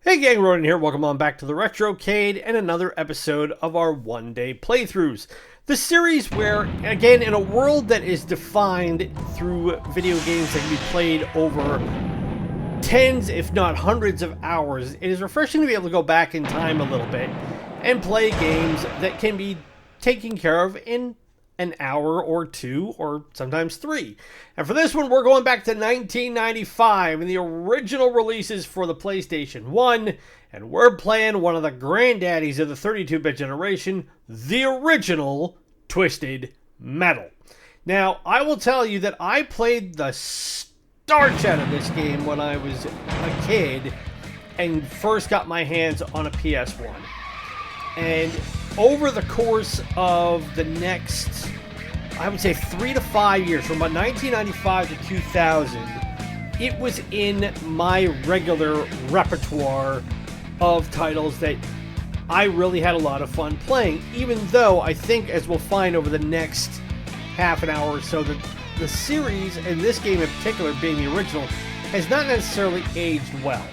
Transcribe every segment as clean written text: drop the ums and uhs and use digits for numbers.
Hey gang, Ronan here. Welcome on back to the Retrocade and another episode of our one-day playthroughs. The series where, again, in a world that is defined through video games that can be played over tens, if not hundreds of hours, it is refreshing to be able to go back in time a little bit and play games that can be taken care of in an hour or two, or sometimes three. And for this one, we're going back to 1995 and the original releases for the PlayStation 1, and we're playing one of the granddaddies of the 32-bit generation, the original Twisted Metal. Now, I will tell you that I played the starch out of this game when I was a kid and first got my hands on a PS1. And over the course of the next, I would say 3 to 5 years, from about 1995 to 2000, it was in my regular repertoire of titles that I really had a lot of fun playing, even though I think, as we'll find over the next half an hour or so, that the series, and this game in particular being the original, has not necessarily aged well.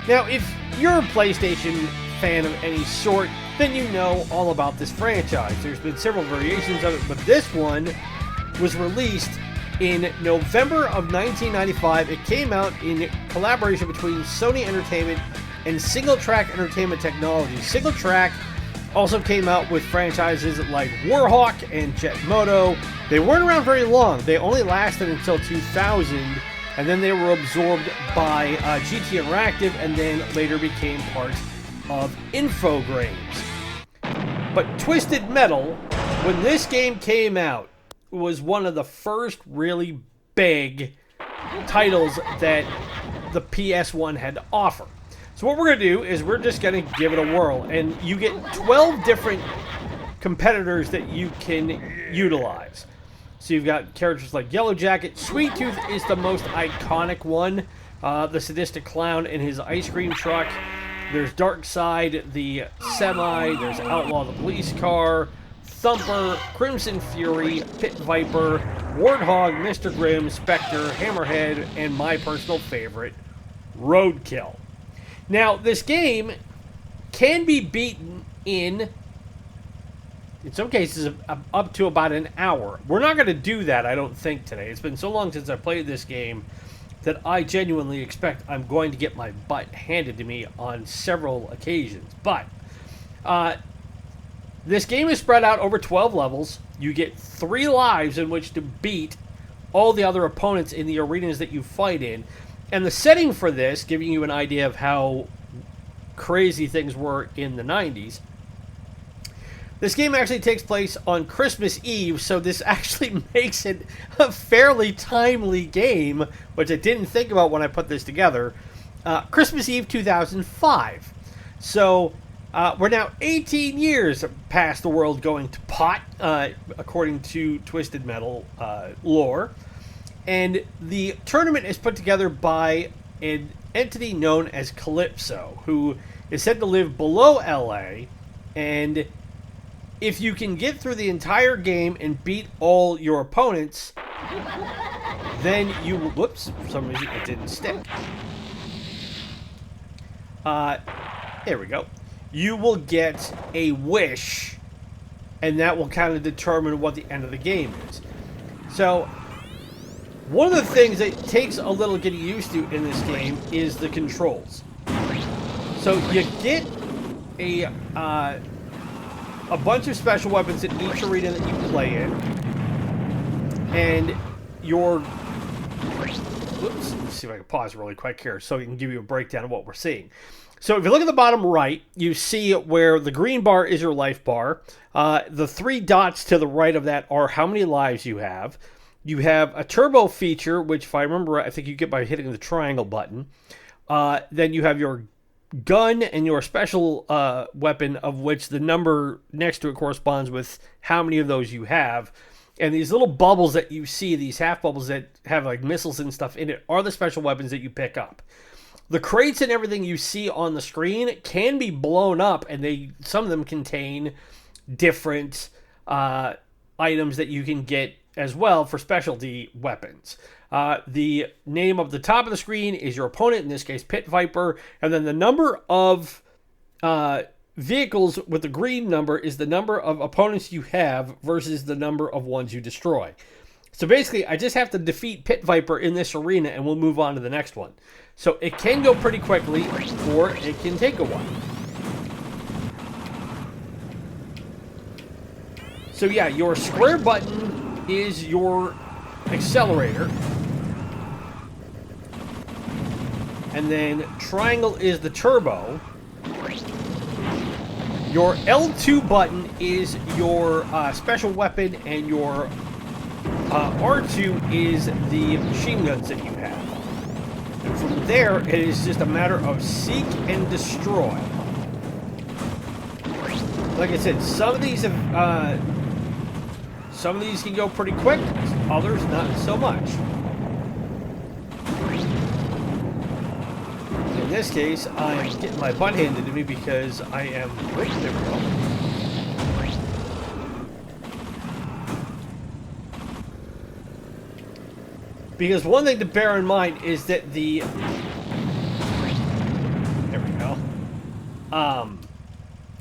Now, if you're a PlayStation fan of any sort, then you know all about this franchise. There's been several variations of it, but this one was released in November of 1995. It came out in collaboration between Sony Entertainment and Single Track Entertainment Technologies. Single Track also came out with franchises like Warhawk and Jet Moto. They weren't around very long. They only lasted until 2000, and then they were absorbed by GT Interactive, and then later became part of Infogrames. But Twisted Metal, when this game came out, was one of the first really big titles that the PS1 had to offer. So what we're going to do is we're just going to give it a whirl, and you get 12 different competitors that you can utilize. So you've got characters like Yellow Jacket. Sweet Tooth is the most iconic one, the sadistic clown in his ice cream truck. There's Darkseid, the semi, there's Outlaw, the police car, Thumper, Crimson Fury, Pit Viper, Warthog, Mr. Grimm, Spectre, Hammerhead, and my personal favorite, Roadkill. Now, this game can be beaten in some cases, up to about an hour. We're not going to do that, I don't think, today. It's been so long since I played this game that I genuinely expect I'm going to get my butt handed to me on several occasions. But this game is spread out over 12 levels. You get 3 lives in which to beat all the other opponents in the arenas that you fight in. And the setting for this, giving you an idea of how crazy things were in the 90s, this game actually takes place on Christmas Eve, so this actually makes it a fairly timely game, which I didn't think about when I put this together. Christmas Eve 2005. So we're now 18 years past the world going to pot, according to Twisted Metal lore. And the tournament is put together by an entity known as Calypso, who is said to live below LA, and if you can get through the entire game and beat all your opponents, then you will... Whoops, for some reason it didn't stick. There we go. You will get a wish, and that will kind of determine what the end of the game is. So, one of the things that takes a little getting used to in this game is the controls. So, you get a bunch of special weapons in each arena that you play in, and your... Let's see if I can pause really quick here so we can give you a breakdown of what we're seeing. So if you look at the bottom right, you see where the green bar is your life bar. The 3 dots to the right of that are how many lives you have. You have a turbo feature, which if I remember, I think you get by hitting the triangle button. Then you have your gun and your special weapon, of which the number next to it corresponds with how many of those you have. And these little bubbles that you see, these half bubbles that have like missiles and stuff in it, are the special weapons that you pick up. The crates and everything you see on the screen can be blown up, and some of them contain different items that you can get as well for specialty weapons. The name of the top of the screen is your opponent, in this case Pit Viper, and then the number of vehicles with the green number is the number of opponents you have versus the number of ones you destroy. So basically, I just have to defeat Pit Viper in this arena and we'll move on to the next one. So it can go pretty quickly, or it can take a while. So yeah, your square button is your accelerator. And then triangle is the turbo. Your L2 button is your special weapon, and your R2 is the machine guns that you have. And from there, it is just a matter of seek and destroy. Like I said, some of these can go pretty quick, others not so much. In this case, I'm getting my butt handed to me because I am... Oops, there we go. Because one thing to bear in mind is that the... There we go.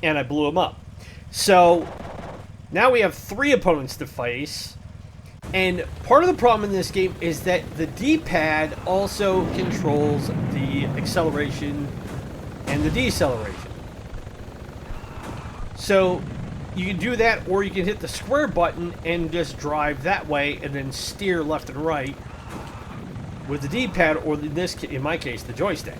And I blew him up. So, now we have 3 opponents to face. And part of the problem in this game is that the D-pad also controls the acceleration and the deceleration. So you can do that, or you can hit the square button and just drive that way and then steer left and right with the D-pad, or in my case, the joystick.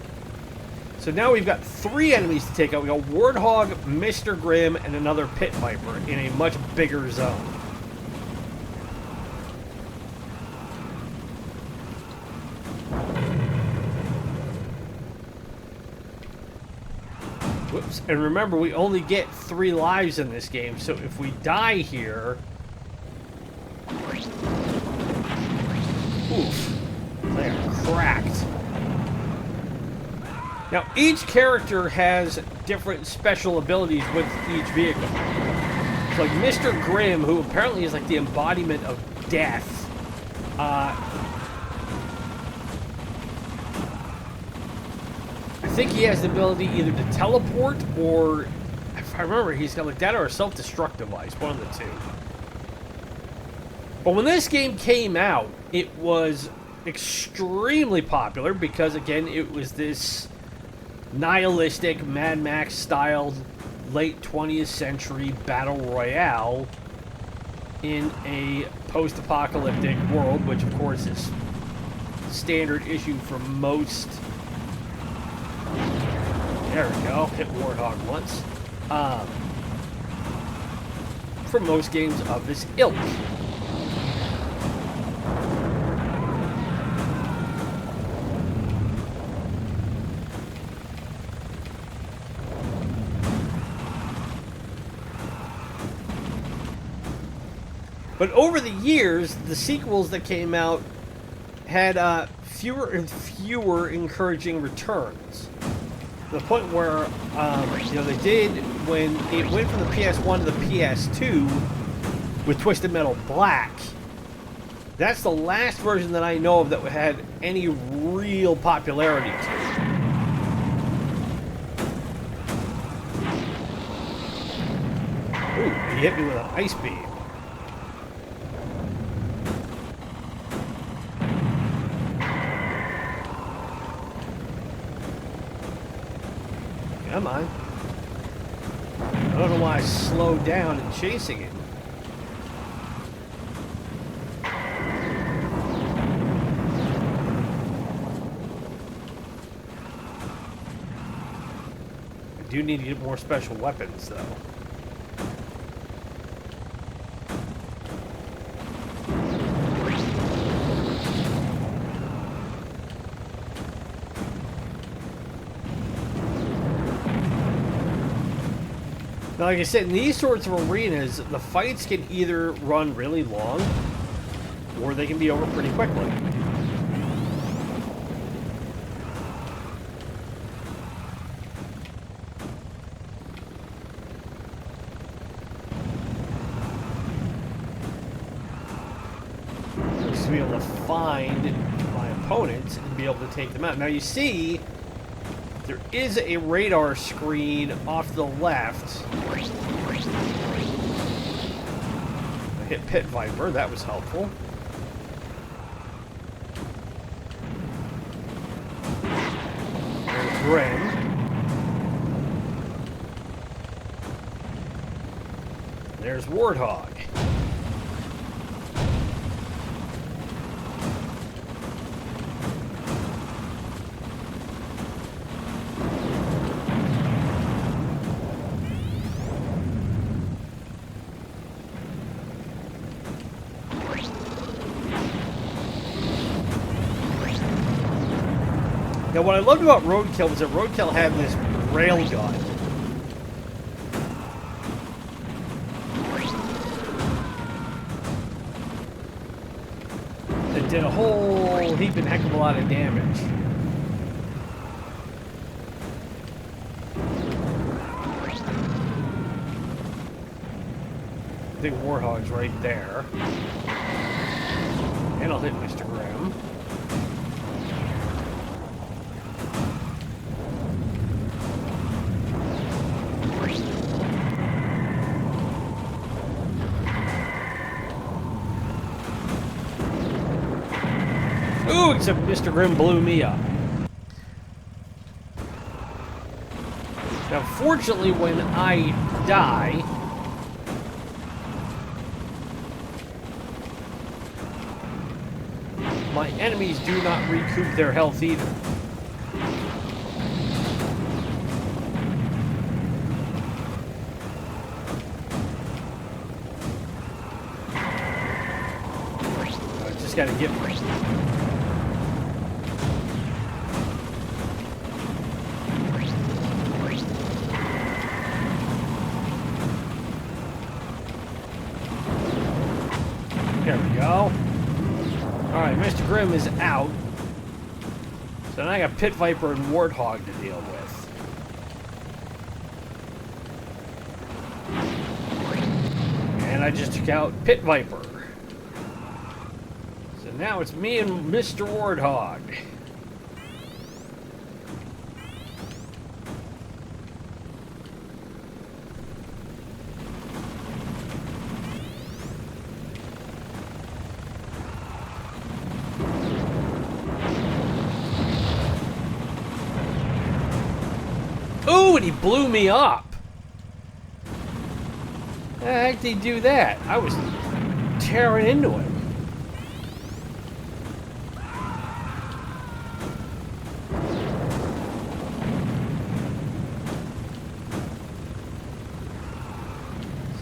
So now we've got 3 enemies to take out. We got Warthog, Mr. Grimm, and another Pit Viper in a much bigger zone. Whoops. And remember, we only get 3 lives in this game, so if we die here... Oof. They are cracked. Now, each character has different special abilities with each vehicle. It's like Mr. Grimm, who apparently is like the embodiment of death. I think he has the ability either to teleport, or, if I remember, he's got like that or a self-destruct device, one of the two. But when this game came out, it was extremely popular because, again, it was this nihilistic, Mad Max-styled, late 20th century battle royale in a post-apocalyptic world, which, of course, is standard issue for most... There we go. Hit Warthog once. For most games of this ilk. But over the years, the sequels that came out had fewer and fewer encouraging returns. To the point where, they did, when it went from the PS1 to the PS2 with Twisted Metal Black, that's the last version that I know of that had any real popularity to it. Ooh, he hit me with an ice beam. Come on. I don't know why I slowed down in chasing him. I do need to get more special weapons, though. Now, like I said, in these sorts of arenas, the fights can either run really long, or they can be over pretty quickly. to be able to find my opponents and be able to take them out. Now you see, there is a radar screen off to the left. I hit Pit Viper, that was helpful. There's Grim. There's Warthog. Now, what I loved about Roadkill was that Roadkill had this railgun. That did a whole heap and heck of a lot of damage. I think Warthog's right there. And I'll hit Mr. Grimm. Ooh, except Mr. Grimm blew me up. Now, fortunately, when I die, my enemies do not recoup their health either. I just gotta get There we go. Alright, Mr. Grimm is out. So now I got Pit Viper and Warthog to deal with. And I just took out Pit Viper. So now it's me and Mr. Warthog. Ooh, and he blew me up. How the heck did he do that? I was tearing into him.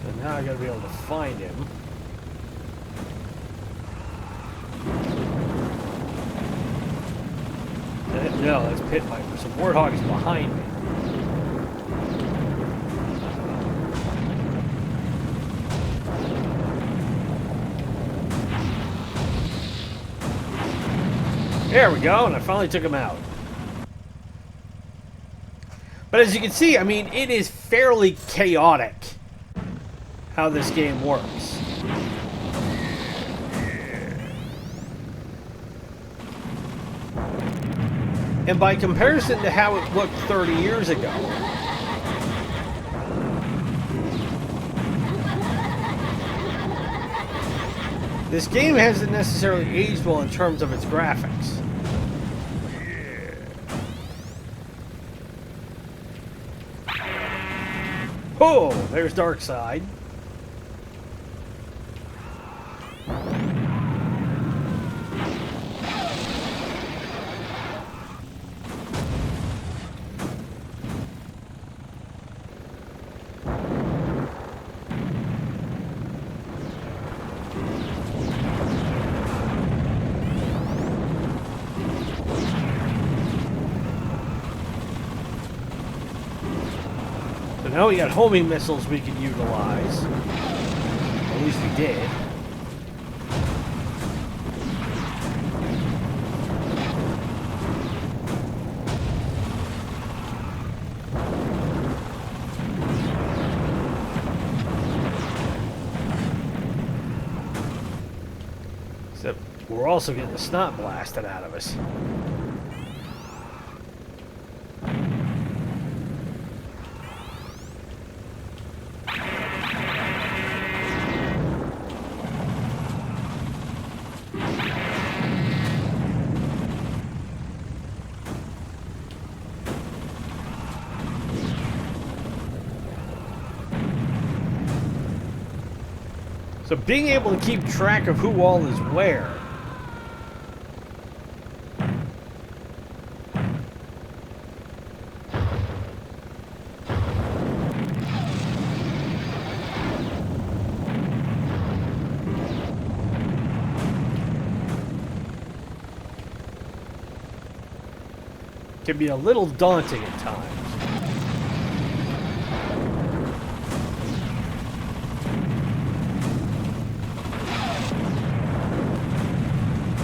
So now I gotta be able to find him. No, that's Pit Viper. So Warthog is behind me. There we go, and I finally took him out. But as you can see, I mean, it is fairly chaotic how this game works. And by comparison to how it looked 30 years ago, this game hasn't necessarily aged well in terms of its graphics. Oh, there's Darkside. Now we got homing missiles we can utilize. At least we did. Except We're also getting the snot blasted out of us. So being able to keep track of who all is where can be a little daunting at times.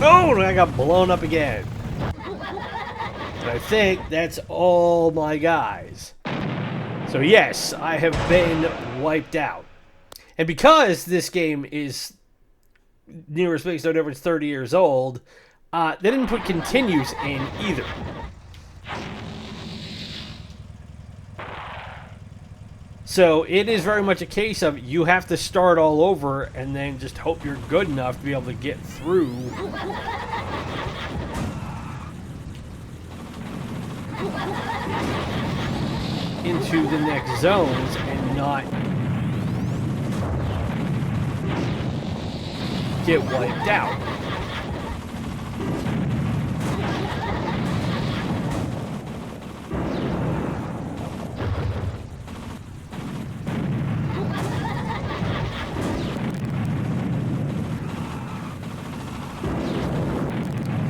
Oh, I got blown up again. And I think that's all my guys. So yes, I have been wiped out. And because this game is nearest makes no difference 30 years old, they didn't put continues in either. So it is very much a case of you have to start all over and then just hope you're good enough to be able to get through into the next zones and not get wiped out.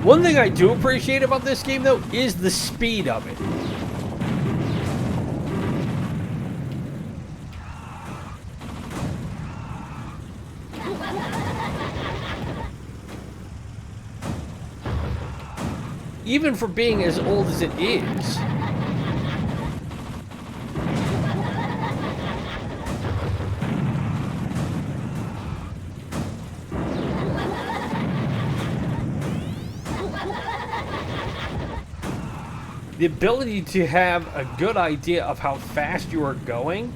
One thing I do appreciate about this game, though, is the speed of it. Even for being as old as it is. The ability to have a good idea of how fast you are going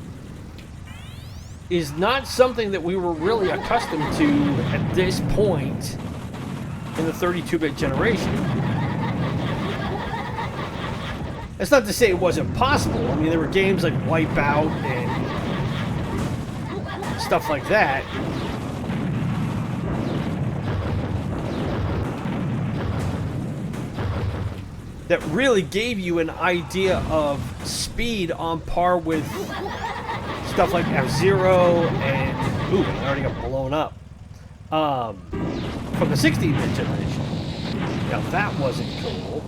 is not something that we were really accustomed to at this point in the 32-bit generation. That's not to say it wasn't possible. I mean, there were games like Wipeout and stuff like that. That really gave you an idea of speed on par with stuff like F-Zero and... Ooh, I already got blown up. From the 16-bit generation. Now that wasn't cool.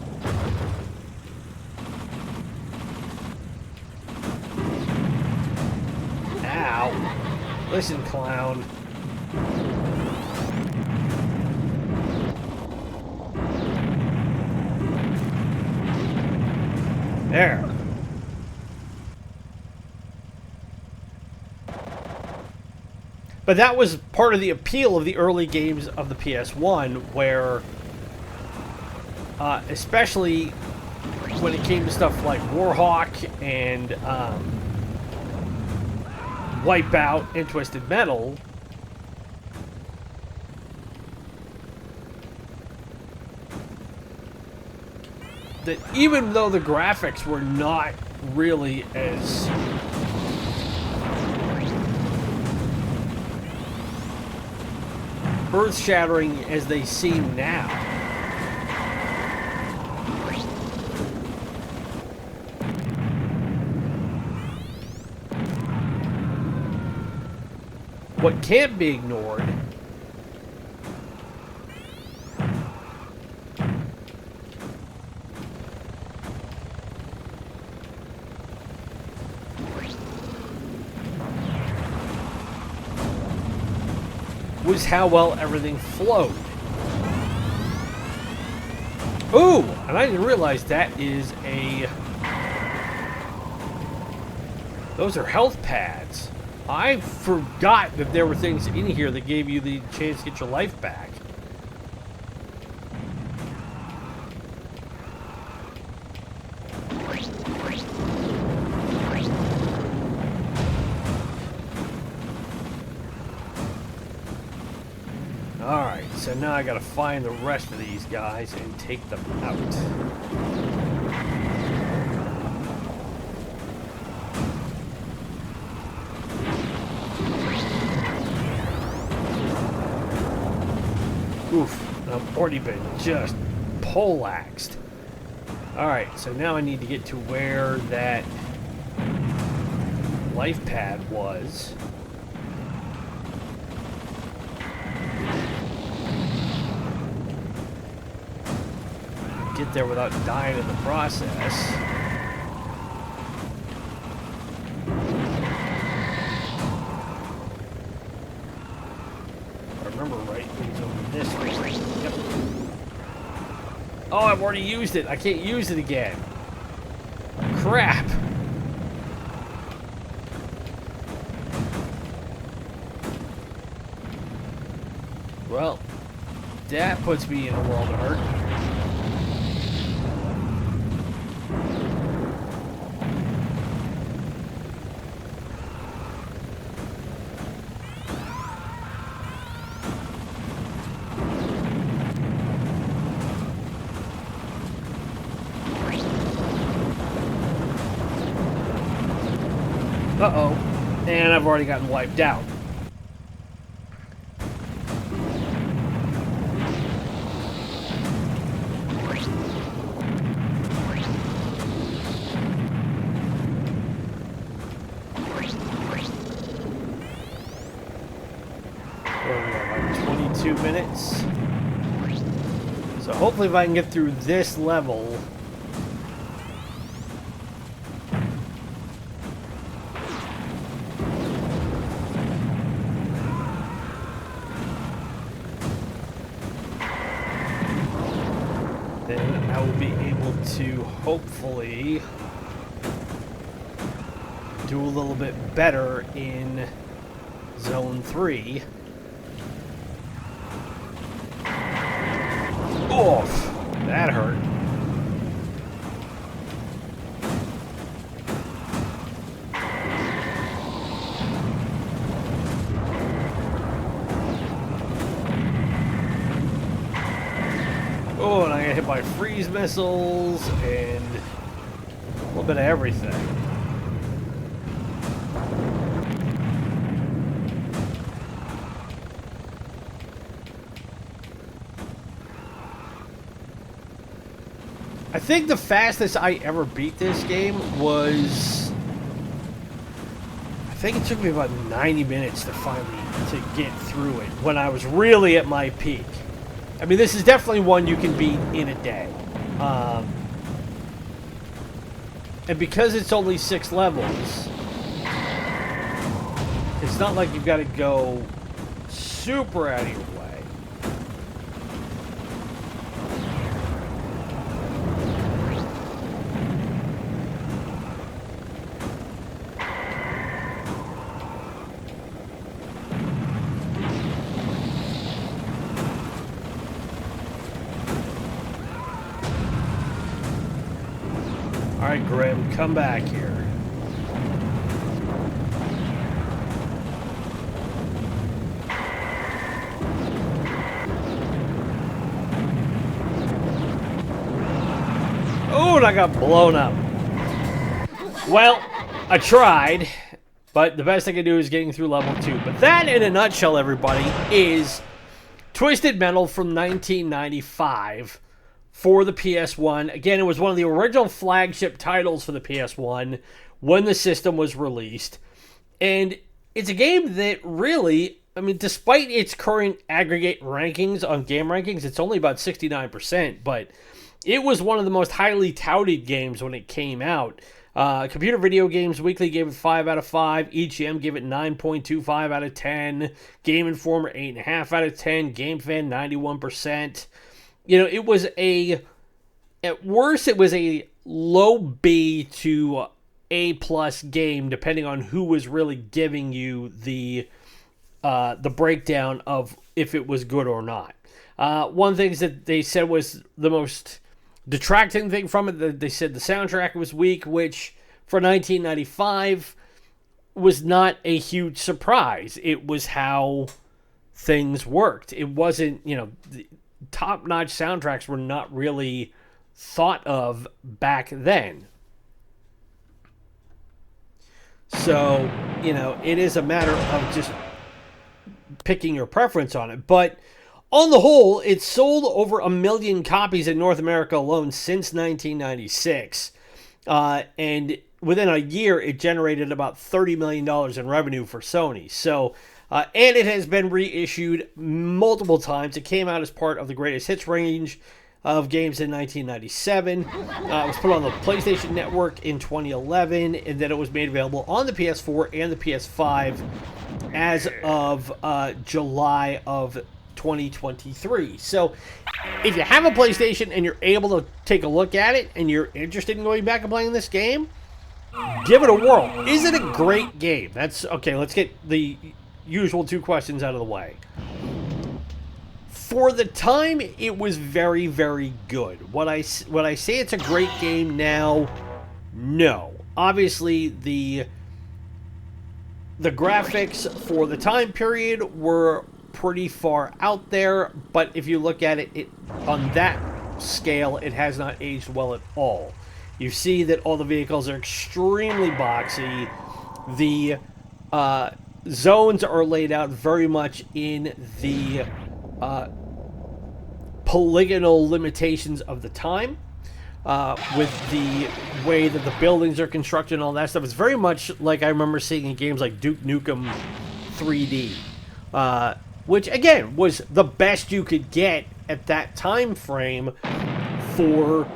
Ow. Listen, clown. There. But that was part of the appeal of the early games of the PS1, where, especially when it came to stuff like Warhawk and Wipeout and Twisted Metal, that even though the graphics were not really as earth-shattering as they seem now, what can't be ignored was how well everything flowed. Ooh, and I didn't realize that is a... Those are health pads. I forgot that there were things in here that gave you the chance to get your life back. so now I gotta find the rest of these guys and take them out. Oof, I've already been just poleaxed. Alright, so now I need to get to where that life pad was. Get there without dying in the process. If I remember right, it was over this way. Yep. Oh, I've already used it. I can't use it again. Crap. Well, that puts me in a world of hurt. Uh-oh. And I've already gotten wiped out. Where are we at? Like 22 minutes. So hopefully if I can get through this level... then I will be able to hopefully do a little bit better in Zone 3. Oof! That hurt. Oh, and I got hit by freeze missiles and a little bit of everything. I think the fastest I ever beat this game was... I think it took me about 90 minutes to finally get through it when I was really at my peak. I mean, this is definitely one you can beat in a day. And because it's only 6 levels, it's not like you've got to go super out of your way. Alright, Grim, come back here. Oh, and I got blown up. Well, I tried, but the best I can do is getting through level 2. But that, in a nutshell, everybody, is Twisted Metal from 1995. For the PS1. Again, it was one of the original flagship titles for the PS1 when the system was released. And it's a game that really, I mean, despite its current aggregate rankings on game rankings, it's only about 69%, but it was one of the most highly touted games when it came out. Computer Video Games Weekly gave it 5 out of 5. EGM gave it 9.25 out of 10. Game Informer 8.5 out of 10. GameFan 91%. You know, it was at worst, it was a low B to A+ game, depending on who was really giving you the breakdown of if it was good or not. One thing that they said was the most detracting thing from it, they said the soundtrack was weak, which for 1995 was not a huge surprise. It was how things worked. It wasn't, the top-notch soundtracks were not really thought of back then. So, it is a matter of just picking your preference on it. But on the whole, it's sold over 1 million copies in North America alone since 1996. And within a year, it generated about $30 million in revenue for Sony. So, and it has been reissued multiple times. It came out as part of the greatest hits range of games in 1997. It was put on the PlayStation Network in 2011, and then it was made available on the PS4 and the PS5 as of July of 2023. So if you have a PlayStation and you're able to take a look at it and you're interested in going back and playing this game, give it a whirl. Is it a great game? That's okay. Let's get the usual two questions out of the way. For the time, it was very, very good. Would I say it's a great game now? No. Obviously, the graphics for the time period were pretty far out there, but if you look at it on that scale, it has not aged well at all. You see that all the vehicles are extremely boxy. The zones are laid out very much in the polygonal limitations of the time, with the way that the buildings are constructed and all that stuff. It's very much like I remember seeing in games like Duke Nukem 3D, which again was the best you could get at that time frame for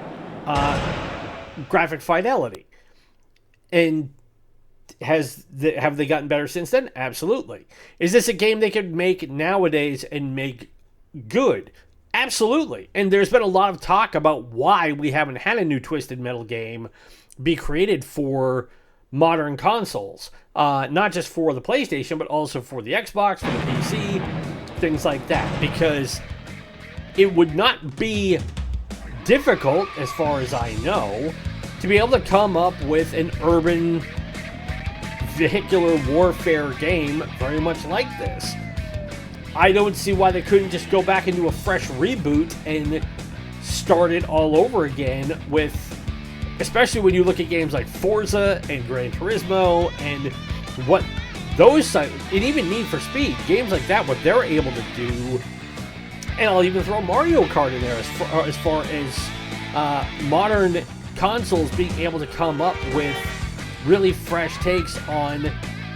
graphic fidelity. And have they gotten better since then? Absolutely. Is this a game they could make nowadays and make good? Absolutely. And there's been a lot of talk about why we haven't had a new Twisted Metal game be created for modern consoles. Not just for the PlayStation, but also for the Xbox, for the PC, things like that. Because it would not be difficult, as far as I know, to be able to come up with an urban vehicular warfare game very much like this. I don't see why they couldn't just go back and do a fresh reboot and start it all over again with, especially when you look at games like Forza and Gran Turismo and what those sites, and even Need for Speed, games like that, what they're able to do. And I'll even throw Mario Kart in there as far as modern consoles being able to come up with really fresh takes on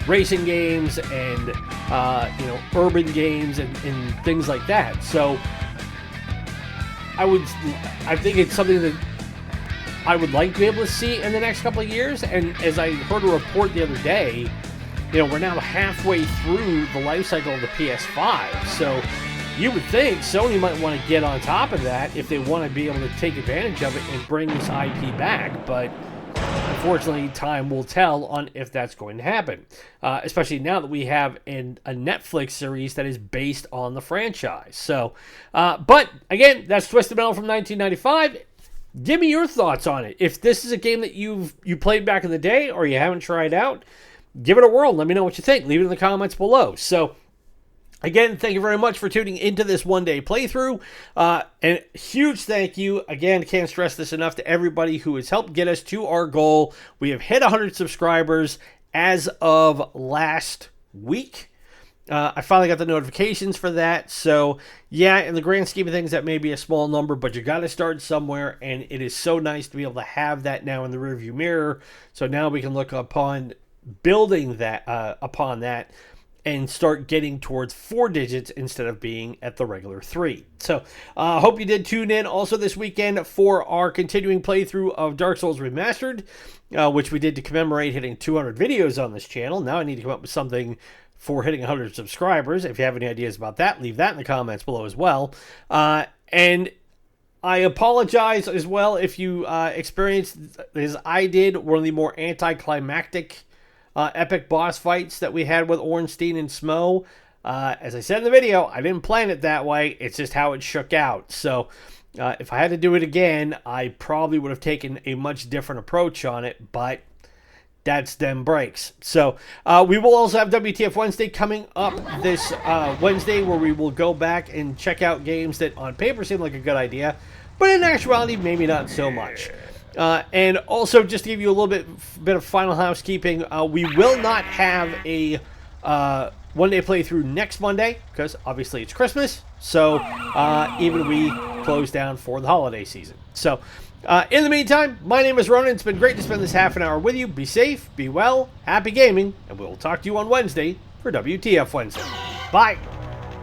racing games and urban games and things like that. So I think it's something that I would like to be able to see in the next couple of years. And as I heard a report the other day, we're now halfway through the life cycle of the PS5. So you would think Sony might want to get on top of that if they want to be able to take advantage of it and bring this IP back. But unfortunately, time will tell on if that's going to happen, especially now that we have a Netflix series that is based on the franchise. So, but again, that's Twisted Metal from 1995. Give me your thoughts on it. If this is a game that you played back in the day or you haven't tried out, give it a whirl. Let me know what you think. Leave it in the comments below. So, again, thank you very much for tuning into this one-day playthrough. And huge thank you. Again, can't stress this enough to everybody who has helped get us to our goal. We have hit 100 subscribers as of last week. I finally got the notifications for that. So, yeah, in the grand scheme of things, that may be a small number, but you got to start somewhere. And it is so nice to be able to have that now in the rearview mirror. So now we can look upon building that upon that and start getting towards 4 digits instead of being at the regular 3. So, hope you did tune in also this weekend for our continuing playthrough of Dark Souls Remastered, which we did to commemorate hitting 200 videos on this channel. Now I need to come up with something for hitting 100 subscribers. If you have any ideas about that, leave that in the comments below as well. And I apologize as well if you experienced, as I did, one of the more anticlimactic epic boss fights that we had with Ornstein and Smo. As I said in the video, I didn't plan it that way. It's just how it shook out. So if I had to do it again, I probably would have taken a much different approach on it. But that's them breaks. So we will also have WTF Wednesday coming up this Wednesday, where we will go back and check out games that on paper seem like a good idea, but in actuality, maybe not so much. And also, just to give you a little bit of final housekeeping, we will not have a one-day playthrough next Monday, because obviously it's Christmas, so even we close down for the holiday season. So in the meantime, my name is Ronan. It's been great to spend this half an hour with you. Be safe, be well, happy gaming, and we'll talk to you on Wednesday for WTF Wednesday. Bye!